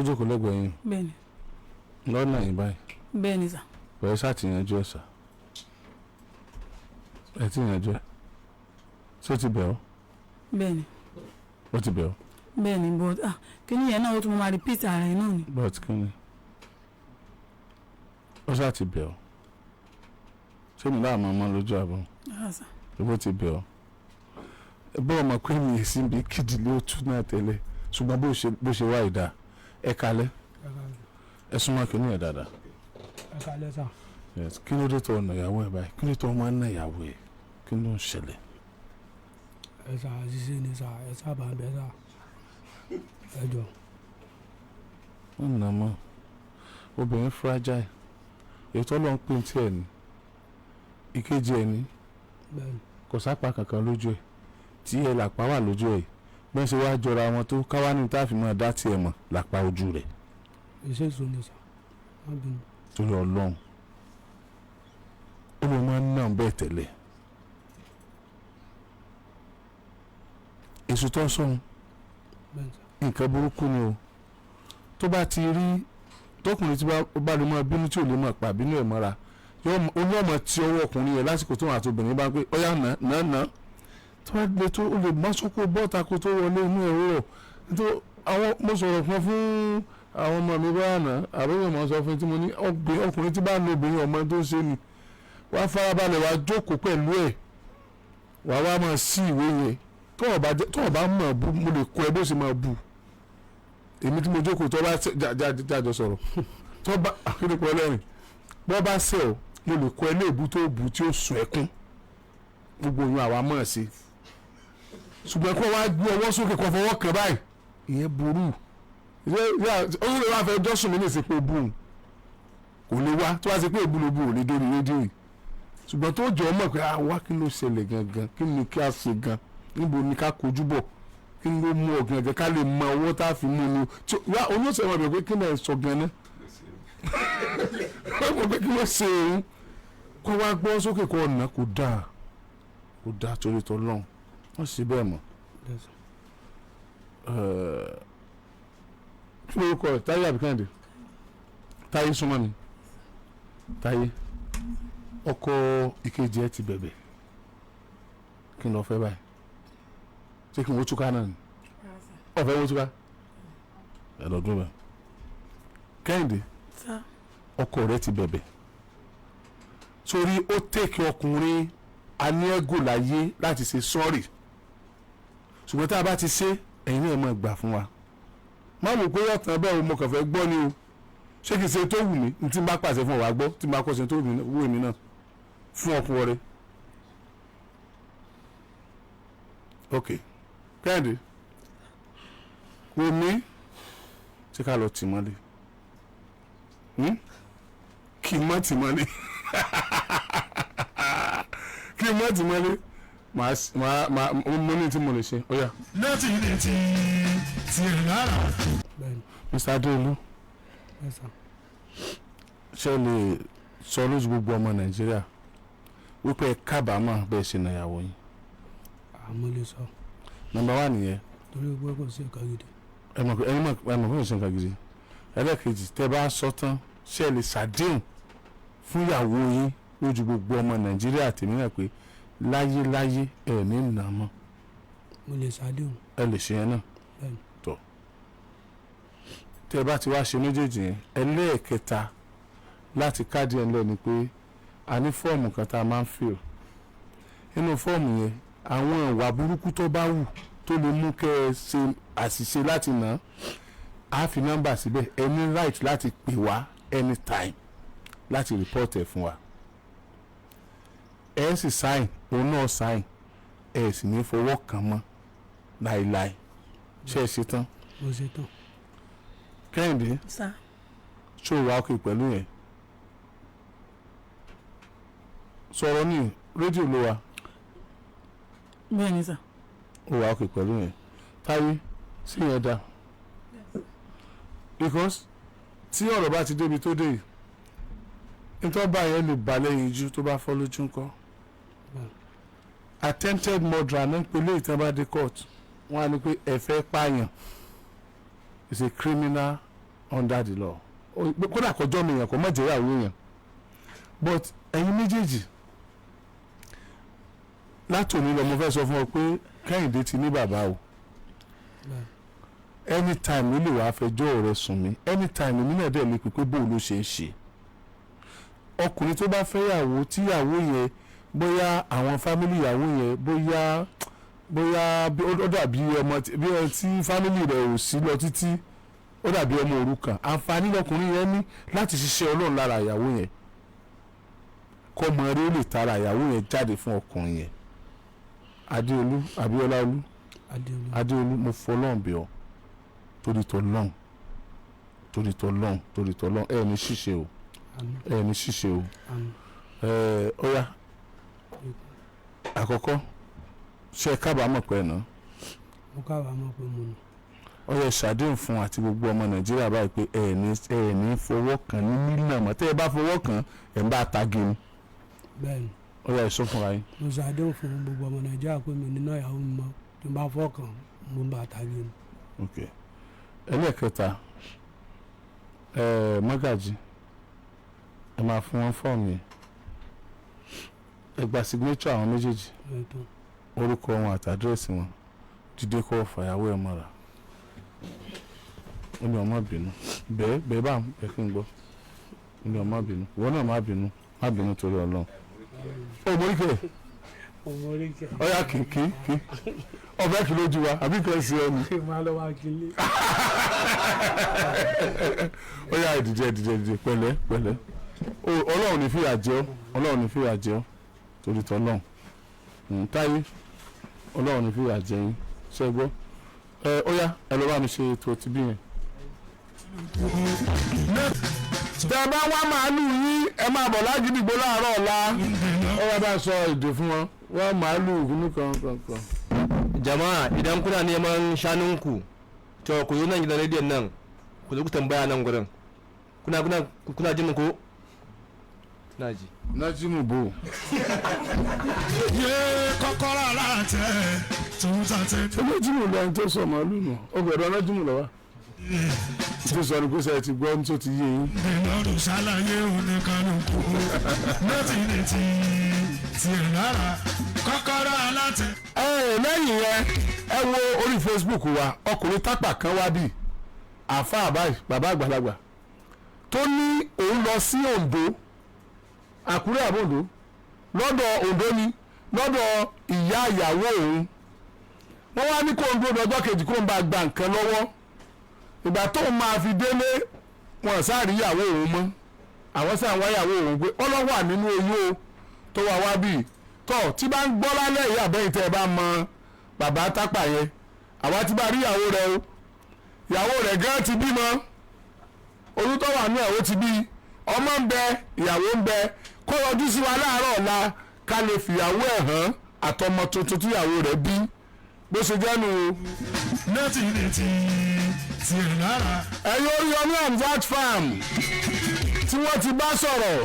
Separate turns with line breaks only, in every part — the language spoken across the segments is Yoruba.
jókòó lẹ́gbẹ̀ẹ́ yín.
bẹ́ẹ̀ni.
lọ́nà yìí báyìí.
bẹ́ẹ̀ni sà.
pẹ̀lú ṣàtìyànjú ẹ̀ sà. ẹ ti yànjú ẹ̀. ṣé ó ti bẹ̀ ọ́.
bẹ́ẹ̀ni.
ó ti bẹ̀ ọ́.
bẹ́ẹ̀ni but kíni yẹn náà ó tún máa repeat ara ẹ̀ náà ni.
but kíni ó ṣáà ti bẹ̀ ọ́. ṣé mi láàmú ọmọ lójú àbọ̀. ó ti bẹ̀ ọ́. bó ọmọ pé mi yè sí ibi kìdílé òtún náà tẹ́lẹ̀ ṣùgbọ́n bó ṣe wá ìdá ẹ kalẹ̀ ẹ súnmọ́ kí ni ẹ̀ dáadáa.
ẹ kalẹ̀ sà.
kí ló dé tó ọ̀nà ìyàwó ẹ̀ báyìí kí ló tó ọmọ ẹ̀ ìyàwó ẹ̀ kí ló ń ṣẹlẹ̀.
ẹ sà àṣìṣe ni sà ẹ sábà ń bẹ sà ẹ jọ.
wọ́n nà mọ́ obìnrin fragile ètò ọlọ́run pín tí ẹ̀ ní ìkejì ẹ̀ ní kò sápá kankan lójú ẹ̀ tí ẹ làpá wà lójú ẹ̀ bẹ́ẹ̀ ṣe wá jọra wọn tó káwá ní tá a fi máa dá tiẹ̀ mọ̀ làpá ojú rẹ̀.
iṣẹ́ ìṣó ni sà má bínú.
torí ọlọ́run ó lè máa ń nà bẹ́ẹ̀ tẹ́lẹ̀ èso tó ń sọ̀hún nǹkan burúkú ni o tó bá ti rí tọkùnrin tí bá lè máa bínú tí ò lè máa pa bínú ẹ̀ mọ́ra oní ọmọ tí ọwọ́ ọkùnrin yẹn lásìkò tó wà àti obìnrin bá ń pé ọyá nà tó bá gbé tó o lè má sọ́kò bọ́ọ̀ta kó tó wọlé inú ẹ̀ rọ̀ tó àwọn mo sọ̀rọ̀ fún àwọn ọmọ mi bá àná àbẹ̀wò mọ̀ sọ fún tí mo ní ọkùnrin tí bá ń lo obìnrin ọmọ tó ń ṣe ni wàá farabalẹ̀ wàá jókòó pẹ̀lú ẹ̀ wàá wá máa sí ìwé yẹn tó o bá mọ̀ bú mo lè kọ́ ẹ bó ṣe máa bú èmi tí mo jókòó tó bá jájọ sọ̀rọ̀ tó bá àkínnípọ̀ ẹlẹ́rìn bọ́ bá sẹ̀ ọ́ mo lè kọ́ ẹ léèbú tó bù tí ó sùn ẹkún gbogbo yun àwa mọ̀ sí ṣùgbọ́n kó wá gbé ọwọ́ sókè kó fọwọ́ kàn báyìí ìyẹn burú ó lè wá fẹ́ jọ́sùn mi ní ìsìnkú bù kò lè wá tó wá sí pé ìbúlòbù ò lè dórí rédíò yìí ṣùgbọ́n tó jọ mọ̀ pé àwa kí ló ṣẹlẹ̀ gangan kí ni kí a ṣe gan níbo ni ká kojú bọ̀ kí ló mú ọ gangan ká lè mọ owó tá a fi mú ni wá olóṣèlú ọmọ bẹ̀ pé kí náà sọ gan náà wọ́n mọ̀ pé kí ló ṣe òun kó wá gbọ́ sókè kó ọ̀nà kò dáa torí tó lọ́hùn wọ́n sì bẹ́ẹ̀ mọ̀ kí ló kọ́ ẹ̀ Táyé àbíkẹ́ndé Táyé súnmọ́ mi Táyé ọkọ ìkejì ẹ ti bẹ̀bẹ̀ kí n lọ fẹ́ báyìí ṣé kí n wo túká náà ni ọ̀fẹ́ wo túká ẹ lọ dún bẹ́ẹ̀ Kẹ́hìndé ọkọ rẹ ti bẹ̀bẹ̀ sórí ó tẹ̀kì ọkùnrin aníẹ́gò láyé láti ṣe sọ́ọ̀rì ṣùgbọ́n tá a bá ti ṣe ẹ̀yin náà máa gbà fún wa má wò pé ọ̀tàn bẹ́ẹ̀ o mo kàn fẹ́ gbọ́ ni o ṣé kìí ṣe tó wù mí ní tí n bá pàṣẹ fún wa gbọ́ tí n bá kọ́ ṣe tó wù mí náà fún ọkùnrin rẹ. ok Kẹ́hìndé wò mí ṣé ká lọ tì mọ́lé kí n má tì mọ́lé kí n má tì mọ́lé mo ní tí mo lè ṣe ọ̀yà.
láti ilé tí ẹ̀ lára.
Mr. Adéolú ṣe lè sọ lójú gbogbo ọmọ Nàìjíríà wípé ẹ kábàámọ̀ bẹ́ẹ̀ ṣe nàyàwó yín.
àmọ́ lè sọ.
nọ́mbà wà nìyẹn.
torí gbogbo kò sí nǹkan gidi.
ẹ mọ̀ pé kò sí nǹkan gidi. ẹlẹ́kejì tẹ́ bá sọ tán ṣe lè ṣàdéhùn fún ìyàwó yín lójú gbogbo ọmọ Nàìjíríà tèmi náà pé láyé ẹ ní nà mọ́.
mo lè ṣàdéhùn.
ẹ lè ṣe yẹn náà. tọ́ tẹ́ bá ti wá ṣe méjèèjì yẹn ẹlẹ́ẹ̀kẹta láti káàdì ẹ̀ lẹ́ni pé a ní fọ́ọ̀mù kan tá a máa ń fìl nínú fọ́ọ̀mù yẹn àwọn ìwà burúkú tó bá wù tó lè mú kẹ́ ẹ ṣe àṣìṣe láti nà á fi nọ́mbà síbẹ̀ ẹ ní right láti pè wá anytime láti report ẹ̀ fún wa ẹ sì sign òun náà sign ẹ sì ní fọwọ́ kàn mọ́ láìláì ṣe é ṣe tán.
mo ṣe tán.
Kẹ́hìndé ṣó wà ókè pẹ̀lú yẹn sọ̀rọ̀ ní rédíò ló wà.
bẹ́ẹ̀ ni sà.
ó wà ókè pẹ̀lú yẹn Táyé sí yẹn dá because tí ọ̀rọ̀ bá ti débi tó dé yìí nítorí báyẹn lè bà lẹ́yìn ijú tó bá fọ́ lójú ńkọ́ attempted murder náà pẹ̀lú ìtàn bá dé court wọ́n á ní pé ẹ fẹ́ pààyàn is a criminal under the law kódà kọjọ́ mi yàn kó má jẹ́ ìyàwó yàn but ẹ̀yin méjèèjì látòní lọ mo fẹ́ sọ fún ọ pé Kẹ́hìndé ti ní bàbá o anytime ló lè wàá fẹjọ́ rẹ̀ sùn mí anytime èmi náà dẹ̀ lè pè pé bóun ló ṣe é ṣe ọkùnrin tó bá fẹ́ yàwó tíyàwó yẹn bóyá àwọn fámìlì ìyàwó yẹn bóyá ó dàbí ọmọ bí ẹ tí fámìlì rẹ̀ ò sí lọ títí ó dàbí ọmọ òrukàn àǹfààní lọkùnrin yẹn ní láti ṣiṣẹ́ Ọlọ́run lára ìyàwó yẹn kọ́ mọ eré ó lè tara ìyàwó yẹn jáde fún ọkùnrin yẹn Adéolú Abíọ́láolú Adéolú mo fọlọ́n bí ọ torí tọ́lọ́n ẹ ní ṣíṣe o ẹ ní ṣíṣe o ó yá àkọ́kọ́ ṣe kábàámọ̀ pẹ́ náà.
mo kábàámọ̀ pé mo nù.
ó yẹ ṣàdéhùn fún àti gbogbo ọmọ Nàìjíríà báyìí pé ẹ ní fọwọ́ kàn ní mílíọ̀nù mọ́ tẹ́ ẹ bá fọwọ́ kàn ẹ̀ ń bá ta gini.
bẹ́ẹ̀ni.
ó yẹ ìsọ fúnra yín.
mo ṣàdéhùn fún gbogbo ọmọ Nàìjíríà pé mi nínú ìyàwó mi mọ́ tí n bá fọwọ́ kàn mo ń bá ta gini.
ok ẹlẹ́ẹ̀kẹta mọ́gàjì ẹ máa fún wọn fọ́ọ̀mù yẹn ẹ gba signature àwọn méjèèjì orúkọ wọn àti àdírẹ́sì wọn jíde kọ́ fàyàwó ẹ̀ mọ́ra ó ní ọmọ bínú bẹ́ẹ̀ bá ẹ kí n gbọ́ ó ní ọmọ bínú ìwọ náà má bínú torí Ọlọ́run ó móríkẹ́ ọ̀yà kìkì ọ̀bẹ kì lójú wa àbí kan sí ẹni. ọ̀yà ìdìjẹ́ pẹ̀lẹ́ Ọlọ́run ní fìyà jẹ ọ́ torí tọ́lọ́run táyé Ọlọ́run ní fìyà jẹ yín ṣe gbọ́ ó yá ẹ lọ bá mi ṣe ètò ti bí yẹn. tẹ bá wá màálù yín ẹ máa bọ̀ lágídígbò láàárọ̀ ọ̀la ó wá bá sọ èdè fún wọn wọ́n màálù kúnú kan.
Jama'a idan kuna neman shanunku to ku yi nan gidan rediyon nan ku zo ku tambaya nan gurin kuna jin ko na ji
nájímù bò.
yé kọ́kọ́rọ́ aláàtẹ tòun tàtẹ.
ṣé nájímù lẹ́yìn tó sọ màálù nù ọgbẹ̀rún nájímù lọ́wọ́ tó sọ ní kó sẹ ti gbọ́ ní tó ti yé yín.
ìlọrun ṣàlàyé oníkanukú láti ní tiẹ̀ lára kọ́kọ́rọ́ aláàtẹ.
lẹ́yìn yẹn ẹ wo orí Facebook wa ọkùnrin tápà kan wá bí àáfàá báyìí bàbá àgbàlagbà tó ní òun lọ sí Oǹdó Àkúrẹ́ àbòǹdó lọ́dọ̀ Oǹdó ni lọ́dọ̀ ìyá ìyàwó òun wọ́n wá ní kó ń gbọ́dọ̀ ọjọ́ kejì kó ń bá gba nǹkan lọ́wọ́ ìgbà tó ń máa fi délé wọn sáàrí ìyàwó òun mọ́ àwọn sáà wá ìyàwó òun pé ọlọ́wà nínú oyún o tó wà wá bíi tọ́ tí bá ń gbọ́ lálẹ́ ìyá àbẹ́yìn tẹ́ ẹ bá mọ bàbá tápà yẹn àwa ti bá rí ìyàwó rẹ o ìyàwó rẹ gán ti bímọ oyún tó wà ní ẹ̀ ó ti bí ọmọ ń bẹ ìyàwó ń bẹ kó yọjú sí wa láàárọ̀ ọ̀la ká lè fìyàwó ẹ̀ hàn àtọmọ tuntun tíyàwó rẹ̀ bí bó ṣe jẹ́ nu.
láti ní tiẹ̀ lára.
ẹ̀yin Oriyomi Hamzat farm tí wọ́n ti bá sọ̀rọ̀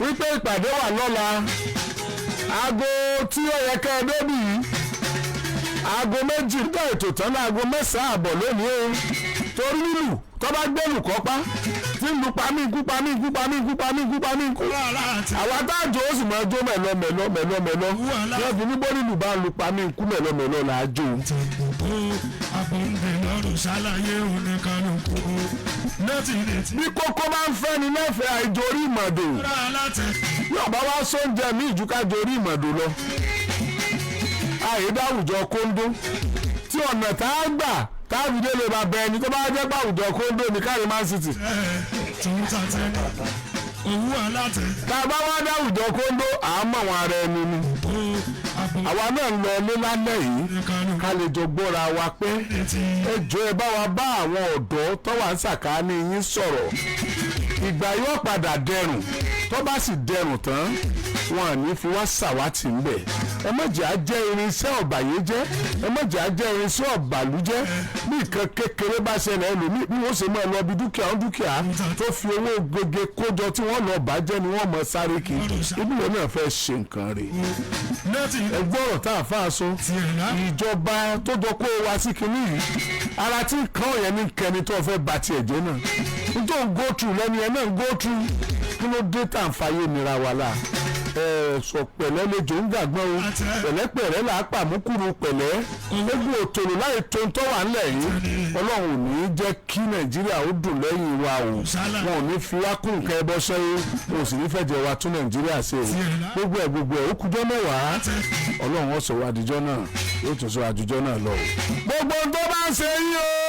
wípé ìpàdé wà lọ́la aago tí ó yẹ kẹ́ ẹ débì aago méjì nígbà ètò tán ní aago mẹ́sàn-án àbọ̀ lónìí o torí nílùú tó bá gbẹ́lù kọ́pá tí ń lu pamí ikú àwa táàjò ó sì máa jó mẹ́lọ wọ́n fi ní bọ́ọ̀lù bá ń lu pamí ikú mẹ́lọ là á jó. bí kókó bá ń fẹ́ ni lẹ́fẹ̀ẹ́ àìjórí ìmọ̀dò yóò bá wá sóúnjẹ ní ìjúká jórí ìmọ̀dò lọ. àyèdáwùjọ kóńdó tí ọ̀nà tá a gbà táàbí délé bá bẹ ẹni tó bá jẹ́ gbàwùjọ kóńdó ní kárí Man City.
tòun tàtẹ owó aláàtẹ.
tá a bá wá dáwùjọ kóńdó àmọ́ àwọn ará ẹni ni. àwa náà ń lọ ilé lálẹ́ yìí ká lè jọ gbọ́ra wa pé ẹ jọ̀ọ́ ẹ bá wa bá àwọn ọ̀dọ́ tó wà ń sàkáání yín sọ̀rọ̀ ìgbà yóò padà dẹrùn tó bá sì dẹrùn tán wọn à ní fi wá ṣàwátì ńbẹ̀. ẹ má jẹ́ àjẹ́ irinṣẹ́ ọ̀bàyéjẹ́, ẹ má jẹ́ àjẹ́ irinṣẹ́ ọ̀bàlújẹ́. bí nǹkan kékeré bá ṣẹlẹ̀ ẹlòmíì bí wọ́n ṣe máa lọ bí dúkìá tó fi owó gbogbo kójọ tí wọ́n lọ bàjẹ́ ni wọ́n mọ sáré kì í. ibùdó náà fẹ́ ṣe nǹkan rẹ̀. ẹgbẹ́ ọ̀rọ̀ tá a fà á sọ ìjọba tó jọ kó wa sí kinní yìí ara tí kan yẹn ní kẹni tó fẹ́ ba tiẹ̀ jẹ́ náà nítorí go through lẹ́nu yẹn náà go through kí ló dé tá à ń fàyè nira wa la sọ pẹ̀lẹ́ lejò ń gbàgbọ́n o pẹ̀lẹ́pẹ̀lẹ́ là á pàmùkúrú pẹ̀lẹ́ gbogbo òtòrò láì tó ń tọ́wà ńlẹ̀ yìí ọlọ́run ò ní jẹ́ kí nàìjíríà ó dùn lẹ́yìn wa o wọn ò ní fi wá kún nǹkan ẹbọ sẹ́yìn wọn ò sì ní fẹ́ jẹ́ wa tún nàìjíríà ṣe o gbogbo ẹ̀ ó kújọ́ mẹ́wàá ọlọ́run ó sọ wá àdìjọ́ náà yóò tún sọ àdìjọ́ náà lọ. gbogbo tó bá ń ṣe yín o.